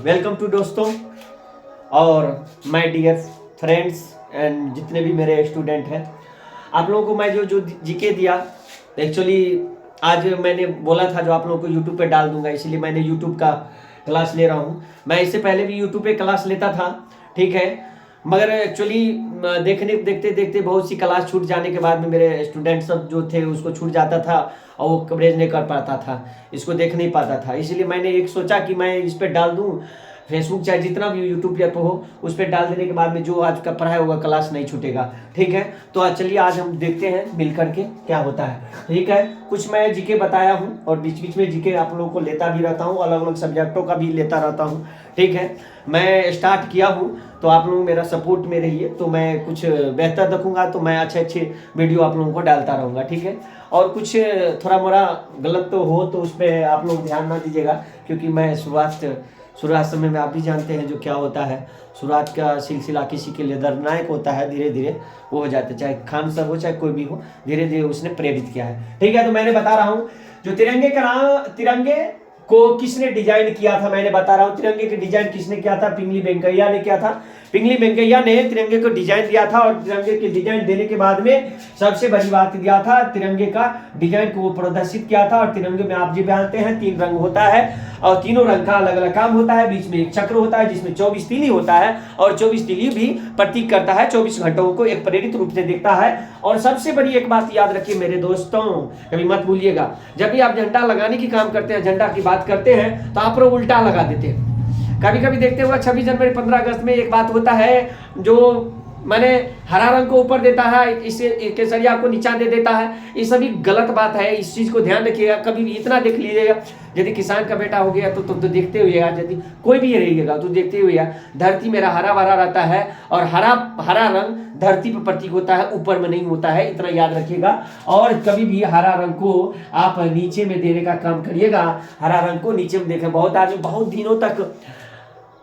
Welcome to दोस्तों और my dear friends and जितने भी मेरे स्टूडेंट हैं, आप लोगों को मैं जो जीके दिया एक्चुअली आज मैंने बोला था जो आप लोगों को यूट्यूब पे डाल दूंगा, इसलिए मैंने यूट्यूब का क्लास ले रहा हूँ। मैं इससे पहले भी यूट्यूब पे क्लास लेता था, ठीक है, मगर एक्चुअली देखते देखते बहुत सी क्लास छूट जाने के बाद में मेरे स्टूडेंट सब जो थे उसको छूट जाता था और वो कवरेज नहीं कर पाता था, इसको देख नहीं पाता था। इसलिए मैंने एक सोचा कि मैं इस पर डाल दूं, फेसबुक चाहे जितना भी यूट्यूब पे हो उस पर डाल देने के बाद में जो आज का पढ़ाई होगा क्लास नहीं छूटेगा, ठीक है। तो आज चलिए आज हम देखते हैं मिल करके क्या होता है, ठीक है। कुछ मैं जीके बताया हूँ और बीच बीच में जीके आप लोगों को लेता भी रहता हूँ, अलग अलग सब्जेक्टों का भी लेता रहता हूँ, ठीक है। मैं स्टार्ट किया हूँ तो आप लोग मेरा सपोर्ट में रहिए, तो मैं कुछ बेहतर रखूँगा तो मैं अच्छे वीडियो आप लोगों को डालता रहूँगा, ठीक है। और कुछ थोड़ा मोड़ा गलत तो हो तो उस पर आप लोग ध्यान ना दीजिएगा, क्योंकि मैं शुरुआत समय में आप भी जानते हैं जो क्या होता है, शुरुआत का सिलसिला किसी के लिए दर्दनाक होता है, धीरे धीरे वो हो जाता है, चाहे खान साहब हो चाहे कोई भी हो, धीरे धीरे उसने प्रेरित किया है, ठीक है। तो मैंने बता रहा हूँ जो तिरंगे को किसने डिजाइन किया था, मैंने बता रहा हूँ तिरंगे के डिजाइन किसने किया था, पिंगली वेंकैया ने किया था। पिंगली वेंकैया ने तिरंगे को डिजाइन दिया था और तिरंगे के डिजाइन देने के बाद में सबसे बड़ी बात दिया था, तिरंगे का डिजाइन को वो प्रदर्शित किया था। और तिरंगे में आप जी जानते हैं 3 रंग होता है और तीनों रंग का अलग अलग काम होता है, बीच में एक चक्र होता है जिसमें 24 तीली होता है और 24 तीली भी प्रतीक करता है 24 घंटों को एक प्रेरित रूप से देखता है। और सबसे बड़ी एक बात याद रखिए मेरे दोस्तों, कभी मत भूलिएगा, जब भी आप झंडा लगाने की काम करते हैं, झंडा की बात करते हैं तो आप लोग उल्टा लगा देते हैं। कभी कभी देखते हुए 26 जनवरी 15 अगस्त में एक बात होता है जो मैंने हरा रंग को ऊपर देता है, इसे केसरिया को नीचा दे देता है, ये सभी गलत बात है, इस चीज को ध्यान रखिएगा। कभी भी इतना देख लीजिएगा, यदि किसान का बेटा हो गया तो तुम तो देखते हुए यार, यदि कोई भी रहिएगा तो देखते हुए यार, धरती मेरा हरा भरा रहता है और हरा रंग धरती पर प्रतीक होता है, ऊपर में नहीं होता है, इतना याद रखिएगा। और कभी भी हरा रंग को आप नीचे में देने का काम करिएगा, हरा रंग को नीचे में देखें। बहुत आदमी बहुत दिनों तक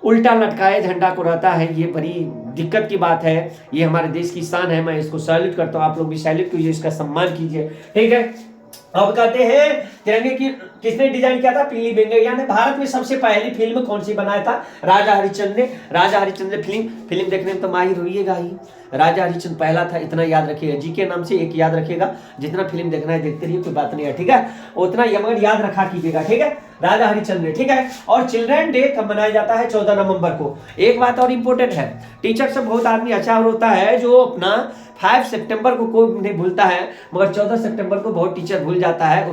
उल्टा लटकाए झंडा को रहता है, ये बड़ी दिक्कत की बात है, ये हमारे देश की शान है, मैं इसको सैल्यूट करता हूँ, आप लोग भी सैल्यूट कीजिए, इसका सम्मान कीजिए, ठीक है। अब कहते हैं तिरंगे की किसने डिजाइन किया था, पिंगली वेंकैया ने। भारत में सबसे पहली फिल्म कौन सी बनाया था, राजा हरिश्चंद्र ने। राजा हरिश्चंद्र फिल्म देखने में तो माहिर होइएगा ही, राजा हरिश्चंद्र पहला था, इतना याद रखिएगा। जी के नाम से एक याद रखिएगा, जितना फिल्म देखना है देखते रहिए, कोई बात नहीं है, ठीक है, उतना मगर याद रखा कीजिएगा, ठीक है, राजा हरिश्चंद्र, ठीक है। और चिल्ड्रन डे कब मनाया जाता है, 14 नवंबर को। एक बात और इंपॉर्टेंट है, टीचर से बहुत आदमी अच्छा होता है जो अपना 5 सितंबर को कोई नहीं भूलता है, मगर 14 सितंबर को बहुत टीचर भूल जाता है।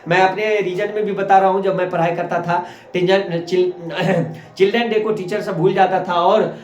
मैं अपने रीजन में भी बता रहा हूँ, जब मैं पढ़ाई करता था चिल्ड्रन डे को टीचर सब भूल जाता था और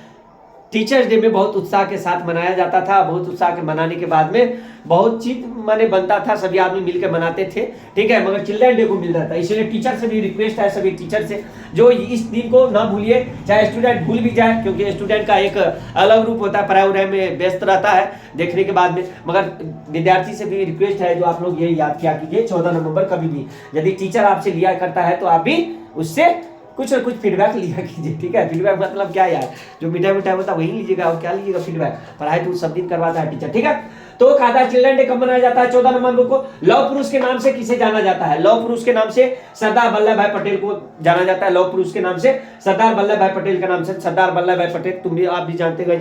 टीचर्स डे में बहुत उत्साह के साथ मनाया जाता था। बहुत उत्साह के मनाने के बाद में बहुत चीज माने बनता था, सभी आदमी मिलकर मनाते थे, ठीक है, मगर चिल्ड्रन डे को मिल रहा था। इसलिए टीचर से भी रिक्वेस्ट है, सभी टीचर से जो इस दिन को ना भूलिए, चाहे स्टूडेंट भूल भी जाए, क्योंकि स्टूडेंट का एक अलग रूप होता है, पढ़ाई उड़ाई में व्यस्त रहता है देखने के बाद में, मगर विद्यार्थी से भी रिक्वेस्ट है जो आप लोग ये याद किया कीजिए 14 नवंबर कभी भी यदि टीचर आपसे लिया करता है तो आप भी उससे कुछ न कुछ फीडबैक लिया कीजिए, ठीक है। फीडबैक मतलब क्या यार, जो मीठा होता है वही लीजिएगा, और क्या लीजिएगा फीडबैक, पढ़ाई तो सब दिन करवाता है टीचर, ठीक है। तो कहता है चिल्ड्रन डे कब मनाया जाता है, 14 नवंबर को। लौह पुरुष के नाम से किसे जाना जाता है, लौह पुरुष के नाम से सरदार वल्लभ भाई पटेल को जाना जाता है, लौह पुरुष के नाम से सरदार वल्लभ भाई पटेल के नाम से। सरदार वल्लभ भाई पटेल तुम भी आप भी जानते हो,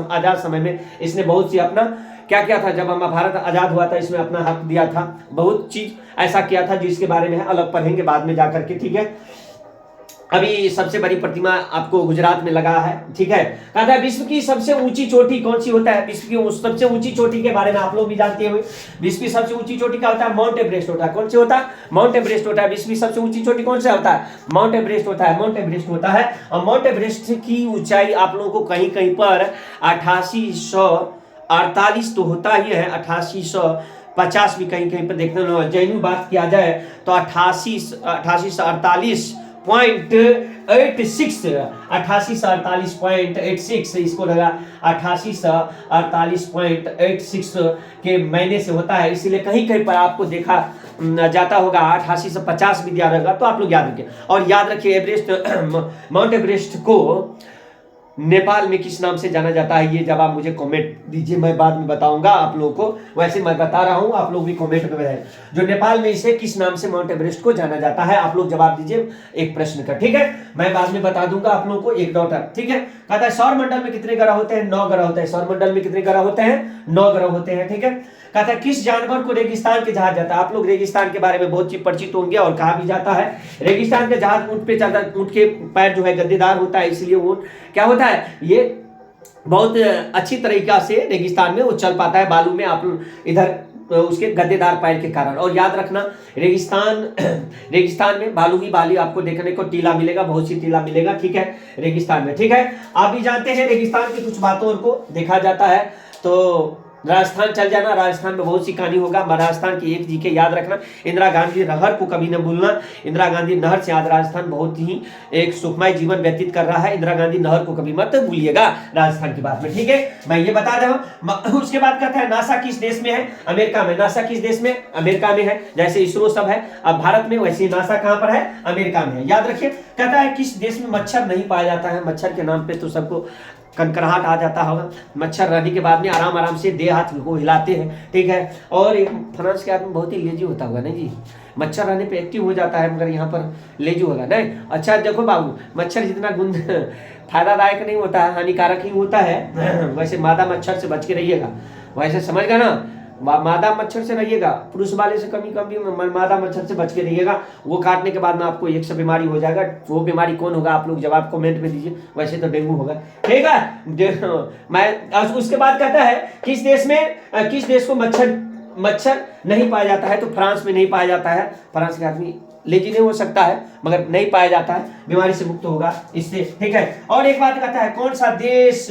आजाद समय में इसने बहुत सी अपना क्या किया था, जब हमारा भारत आजाद हुआ था इसमें अपना हक दिया था, बहुत चीज ऐसा किया था जिसके बारे में अलग पढ़ेंगे बाद में जाकर के, ठीक है। अभी सबसे बड़ी प्रतिमा आपको गुजरात में लगा है, ठीक है। कहता है विश्व की सबसे ऊंची चोटी कौन सी होता है, विश्व की सबसे ऊंची चोटी के बारे में आप लोग भी जानते हुए, विश्व की सबसे ऊंची चोटी क्या होता है, माउंट एवरेस्ट होता है। कौन सी होता है, माउंट एवरेस्ट होता है। विश्व की सबसे ऊंची चोटी कौन सा होता है, माउंट एवरेस्ट होता है, माउंट एवरेस्ट होता है। और माउंट एवरेस्ट की ऊंचाई आप लोगों को कहीं कहीं पर 8848 तो होता ही है, 8850 भी कहीं कहीं पर देखने को, जैन बात किया जाए तो 8848.86 इसको लगा 8848.86 के महीने से होता है, इसीलिए कहीं कहीं पर आपको देखा जाता होगा 8850 भी दिया रहेगा, तो आप लोग याद रखिए। और याद रखिए एवरेस्ट माउंट एवरेस्ट को नेपाल में किस नाम से जाना जाता है? ये जब आप मुझे कमेंट दीजिए, मैं बाद में बताऊंगा आप लोगों को। वैसे मैं बता रहा हूं, आप लोग भी कमेंट में बताएं जो नेपाल में इसे किस नाम से माउंट एवरेस्ट को जाना जाता है। आप लोग जवाब दीजिए एक प्रश्न का, ठीक है? मैं बाद में बता दूंगा आप लोगों को एक डॉट, ठीक है? कहता है सौर मंडल में कितने ग्रह होते हैं? 9 ग्रह होते हैं। सौर मंडल में कितने ग्रह होते हैं? 9 ग्रह होते हैं, ठीक है? कहता है किस जानवर को रेगिस्तान के जहाज जाता है? आप लोग रेगिस्तान के बारे में बहुत परिचित होंगे और कहा भी जाता है रेगिस्तान के जहाज ऊंट पे चलता, ऊंट के पैर जो है गद्देदार होता है, इसलिए ऊंट क्या होता है, ये बहुत अच्छी तरीका से रेगिस्तान में वो चल पाता है, बालू में आप इधर उसके गद्देदार पैर के कारण। और याद रखना रेगिस्तान में बालू ही बाली आपको देखने को टीला मिलेगा, बहुत सी टीला मिलेगा, ठीक है? रेगिस्तान में, ठीक है? आप भी जानते हैं रेगिस्तान की कुछ बातों को देखा जाता है। तो राजस्थान चल जाना, राजस्थान में बहुत सी कहानी होगा। राजस्थान की एक जीके याद रखना, इंदिरा गांधी नहर को कभी न भूलना। इंदिरा गांधी नहर से आज राजस्थान बहुत ही एक सुखमय जीवन व्यतीत कर रहा है। इंदिरा गांधी नहर को कभी मत भूलिएगा राजस्थान की बात में, ठीक है? मैं ये बता रहा हूं। उसके बाद कहता है नासा किस देश में है? अमेरिका में। नासा किस देश में? अमेरिका में है। जैसे इसरो सब है अब भारत में, वैसे नासा कहां पर है? अमेरिका में है, याद रखिए। कहता है किस देश में मच्छर नहीं पाया जाता है? मच्छर के नाम पे तो सबको कनकनाहट आ जाता होगा। मच्छर रहने के बाद में आराम आराम से देह हाथ को हिलाते हैं, ठीक है? और एक फ्रांस के आदमी बहुत ही लेजी होता होगा, नहीं जी? मच्छर रहने पे एक्टिव हो जाता है, मगर यहाँ पर लेजी होगा नहीं। अच्छा देखो बाबू, मच्छर जितना गुंद फायदादायक नहीं होता है, हानिकारक ही होता है। वैसे मादा मच्छर से बच के रहिएगा, वैसे समझ गया ना? मादा मच्छर से रहिएगा, पुरुष वाले से कभी मादा मच्छर से बच के रहिएगा। वो काटने के बाद में आपको 100 बीमारी हो जाएगा। वो बीमारी कौन होगा आप लोग जवाब कमेंट में दीजिए। वैसे तो डेंगू होगा, ठीक है? मैं उसके बाद कहता है किस देश को मच्छर नहीं पाया जाता है? तो फ्रांस में नहीं पाया जाता है। फ्रांस के आदमी लेजी नहीं हो सकता है, मगर नहीं पाया जाता है, बीमारी से मुक्त होगा इससे, ठीक है? और एक बात कहता है कौन सा देश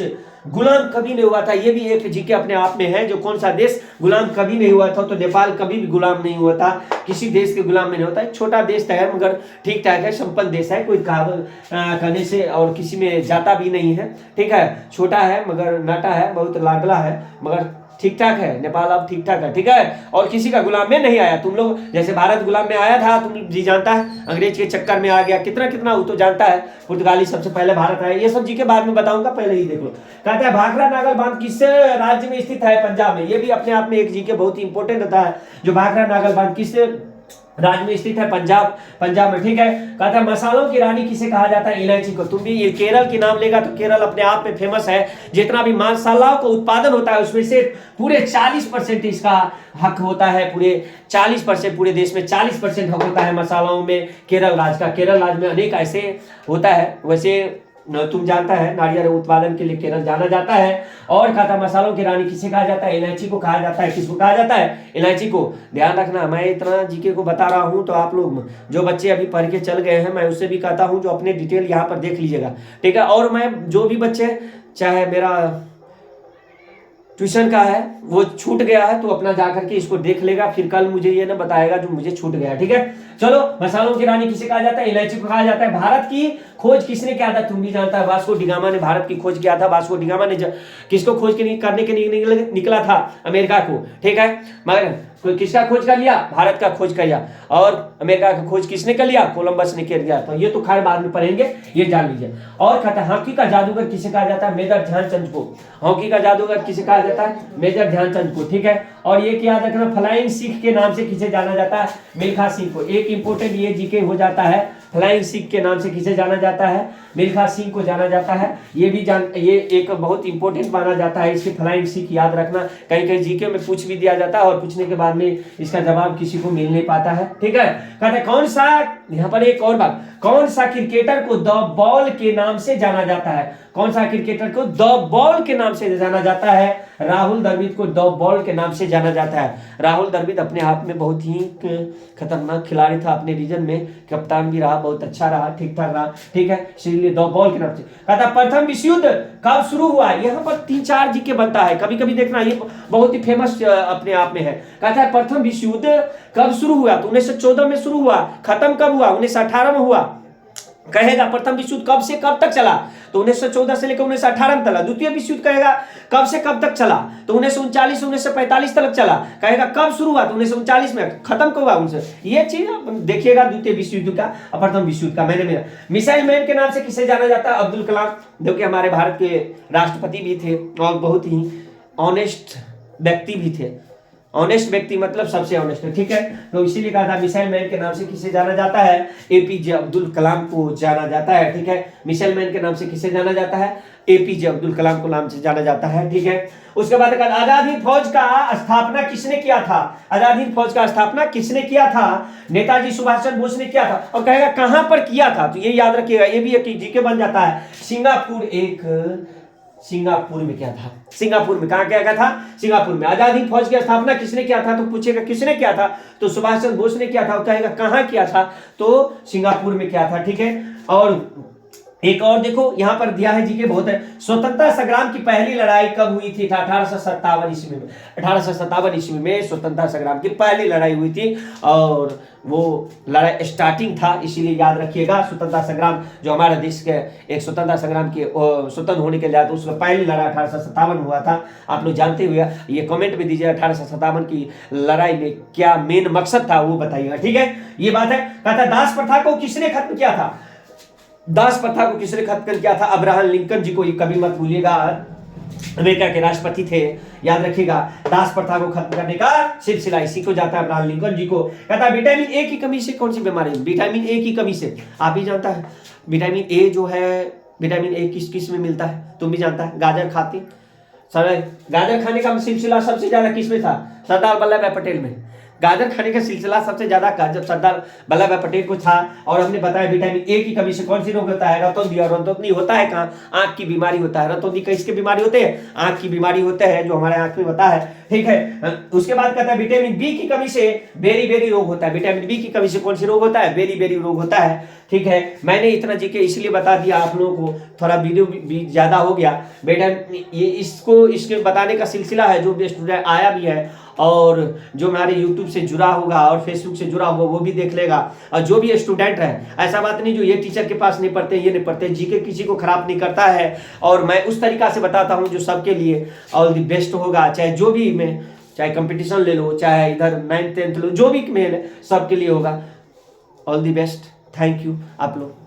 गुलाम कभी नहीं हुआ था? ये भी एक जीके अपने आप में है। जो कौन सा देश गुलाम कभी नहीं हुआ था? तो नेपाल कभी भी गुलाम नहीं हुआ था, किसी देश के गुलाम में नहीं होता। एक छोटा देश है मगर ठीक ठाक है, संपन्न देश है, कोई कहने से और किसी में जाता भी नहीं है, ठीक है? छोटा है मगर नाटा है, बहुत लाडला है, मगर ठीक ठाक है। नेपाल अब ठीक ठाक है, ठीक है? और किसी का गुलाम में नहीं आया। तुम लोग जैसे भारत गुलाम में आया था, तुम जी जानता है, अंग्रेज के चक्कर में आ गया, कितना वो तो जानता है। पुर्तगाली सबसे पहले भारत आया, ये सब जी के बाद में बताऊंगा, पहले ही देख लो। कहता है भाखड़ा नागल बांध किस राज्य में स्थित है? पंजाब में। ये भी अपने आप में एक जी के बहुत ही इंपॉर्टेंट होता है। जो भाखड़ा नागल बांध किस राज्य में स्थित है? पंजाब में, ठीक है? कहता है मसालों की रानी किसे कहा जाता है? इलायची को। तुम भी ये केरल की नाम लेगा तो केरल अपने आप में फेमस है। जितना भी मसालाओं का उत्पादन होता है उसमें से पूरे 40% इसका हक होता है। पूरे 40% पूरे देश में 40% हक होता है मसालाओं में केरल राज्य का। केरल राज्य में अनेक ऐसे होता है। वैसे तुम जानता है नारियल उत्पादन के लिए केरल जाना जाता है। और कहता मसालों की रानी किसे कहा जाता है? इलायची को कहा जाता है। किसको कहा जाता है? इलायची को। ध्यान रखना, मैं इतना जीके को बता रहा हूं तो आप लोग जो बच्चे अभी पढ़ के चल गए हैं, मैं उससे भी कहता हूं जो अपने डिटेल यहाँ पर देख लीजिएगा, ठीक है? और मैं जो भी बच्चे, चाहे मेरा ट्यूशन का है वो छूट गया है तो अपना जाकर के इसको देख लेगा, फिर कल मुझे ये ना बताएगा जो मुझे छूट गया, ठीक है? चलो, मसालों की रानी किसे कहा जाता है? इलायची को कहा जाता है। भारत की खोज किसने किया था? तुम भी जानता है, वास्को डिगामा ने भारत की खोज किया था। वास्को डिगामा ने किसको खोज करने के निकला था? अमेरिका को, ठीक है? मगर किसका खोज कर लिया? भारत का खोज कर लिया। और अमेरिका का खोज किसने कर लिया? कोलंबस ने कर लिया। तो ये तो खैर बाद में पढ़ेंगे, ये जान लीजिए। और कहता है हॉकी का जादूगर किसे कहा जाता है? मेजर ध्यानचंद को। हॉकी का जादूगर किसे कहा जाता है? मेजर ध्यानचंद को, ठीक है? और ये याद रखना, फ्लाइंग सिख के नाम से किसे जाना जाता है? मिल्खा सिंह को। एक इंपोर्टेंट ये जीके हो जाता है, फ्लाइंग सिख के नाम से किसे जाना जाता है? मिल्खा सिंह को जाना जाता है। ये एक बहुत इंपॉर्टेंट माना जाता है इसके, फ्लाइंग सिख याद रखना। कहीं कहीं जीके में पूछ भी दिया जाता है और पूछने के बाद में इसका जवाब किसी को मिल नहीं पाता है, ठीक है? कहते हैं कौन सा, यहाँ पर एक और बात, कौन सा क्रिकेटर को द बॉल के नाम से जाना जाता है? कौन सा क्रिकेटर को द बॉल के नाम से जाना जाता है? राहुल द्रविड़ को द बॉल के नाम से जाना जाता है। राहुल द्रविड़ अपने आप में बहुत ही खतरनाक खिलाड़ी था, अपने रीजन में कप्तान भी रहा, बहुत अच्छा रहा, ठीक ठाक रहा, ठीक है? इसलिए द बॉल के नाम से। कहता प्रथम विश्व युद्ध कब शुरू हुआ? यहाँ पर 3-4 जीके बनता है, कभी कभी देखना, ये बहुत ही फेमस अपने आप में है। कहता है प्रथम विश्व युद्ध कब शुरू हुआ? तो 1914 में शुरू हुआ। खत्म कब हुआ? 1918 में हुआ। कहेगा प्रथम विश्व युद्ध कब से कब तक चला, तो 1914 से लेकर 1918 में चला। द्वितीय विश्व युद्ध कहेगा कब से कब तक चला, तो 1939 से 1945 तक चला। कहेगा कब शुरू हुआ, तो 1939 में। खत्म कब हुआ उनसे, ये चीज देखिएगा द्वितीय विश्व युद्ध का और प्रथम विश्व युद्ध का। मैंने मिसाइल मैन के नाम से किसे जाना जाता है, अब्दुल कलाम, जो कि हमारे भारत के राष्ट्रपति भी थे और बहुत ही ऑनेस्ट व्यक्ति भी थे। ऑनेस्ट व्यक्ति मतलब सबसे ऑनेस्ट है, ठीक है। तो इसीलिए कहा था मिसाइल मैन के नाम से किसे जाना जाता है, एपीजे अब्दुल कलाम को जाना जाता है, ठीक है। मिसाइल मैन के नाम से किसे जाना जाता है, एपीजे अब्दुल कलाम को नाम से जाना जाता है, ठीक है। उसके बाद कहा आजाद हिंद फौज का स्थापना किसने किया था, आजाद हिंद फौज का स्थापना किसने किया था, नेताजी सुभाष चंद्र बोस ने किया था। और कहेगा कहां पर किया था, तो ये याद रखिएगा, ये भी एक जीके बन जाता है। सिंगापुर में क्या था, सिंगापुर में। कहां क्या था, सिंगापुर में। आजाद हिंद फौज की स्थापना किसने किया था, तो पूछेगा किसने किया था, तो सुभाष चंद्र बोस ने किया था। और कहेगा कहां किया था, तो सिंगापुर में किया था, ठीक है। और एक और देखो यहां पर दिया है, जीके बहुत है। स्वतंत्रता संग्राम की पहली लड़ाई कब हुई थी, 1857 ईस्वी में। 1857 ईस्वी में स्वतंत्रता संग्राम की पहली लड़ाई हुई थी और वो लड़ाई स्टार्टिंग था, इसीलिए याद रखिएगा। स्वतंत्रता संग्राम जो हमारे देश के एक स्वतंत्रता संग्राम के स्वतंत्र होने के लिए, तो उसमें पहली लड़ाई 1857 हुआ था। आप लोग जानते हुए ये कमेंट में दीजिए 1857 की लड़ाई में क्या मेन मकसद था वो बताइएगा, ठीक है। ये बात है। कहता दास प्रथा को किसने खत्म किया था, दास प्रथा को किसने खत्म किया था, अब्राहम लिंकन जी को। ये कभी मत भूलिएगा, अमेरिका के राष्ट्रपति थे, याद रखिएगा। दास प्रथा को खत्म करने का सिलसिला इसी को जाता है, अब्राहम लिंकन जी को। कहता है विटामिन ए की कमी से कौन सी बीमारी, विटामिन ए की कमी से आप ही जानता है। विटामिन ए जो है, विटामिन ए किस किस में मिलता है, तुम भी जानता है, गाजर खाते सर। गाजर खाने का सिलसिला सबसे ज्यादा किस में था, सरदार वल्लभ भाई पटेल में। गाजर खाने का सिलसिला सबसे ज्यादा जब सरदार वल्लभ भाई पटेल को था। और हमने बताया विटामिन ए की कमी से कौन सी रोग होता है, रतौंधी। और रतौंधी होता है कहाँ, आंख की बीमारी होता है। रतौंधी किसकी बीमारी होते हैं, आंख की बीमारी होता है, जो हमारे आंख में होता है, ठीक है। उसके बाद कहता है विटामिन बी की कमी से बेरी बेरी रोग होता है। विटामिन बी की कमी से कौन सी रोग होता है, बेरी बेरी रोग होता है, ठीक है। मैंने इतना जीके इसलिए बता दिया आप लोगों को, थोड़ा वीडियो भी ज्यादा हो गया बेटा। ये इसके बताने का सिलसिला है, जो भी स्टूडेंट आया भी है और जो हमारे YouTube से जुड़ा होगा और Facebook से जुड़ा होगा वो भी देख लेगा। और जो भी स्टूडेंट है, ऐसा बात नहीं जो ये टीचर के पास नहीं पढ़ते, ये नहीं पढ़ते, जीके किसी को खराब नहीं करता है। और मैं उस तरीका से बताता हूँ जो सबके लिए ऑल द बेस्ट होगा। चाहे जो भी में, चाहे कंपटीशन ले लो, चाहे इधर 9th 10th लो, जो भी मेल है सबके लिए होगा। All the best, thank you आप लोग।